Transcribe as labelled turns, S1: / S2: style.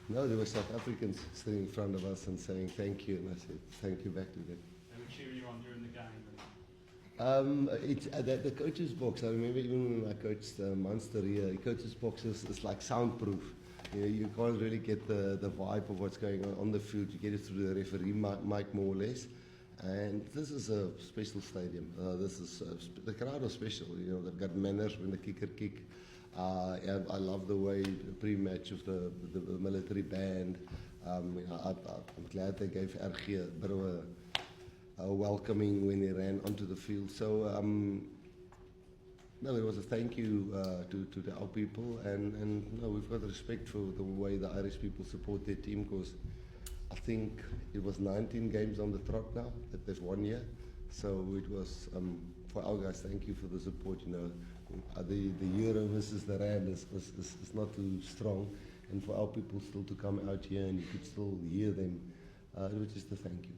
S1: No, there were South Africans sitting in front of us and saying thank you, and I said thank you back to them.
S2: They were cheering you on during the game.
S1: It's the coach's box. I remember even when I coached Munster here, the coach's box is like soundproof. You know, you can't really get the vibe of what's going on the field. You get it through the referee mic more or less. And this is a special stadium. This is the crowd is special. You know, they've got manners when the kicker kick. And I love the way the pre-match of the military band. You know, I'm glad they gave RG a bit of a welcoming when he ran onto the field. So no, it was a thank you to our people, and no, we've got respect for the way the Irish people support their team, because I think it was 19 games on the trot now that they've won here. So it was for our guys. Thank you for the support. You know, the euro versus the rand is not too strong, and for our people still to come out here and you could still hear them. It was just a thank you.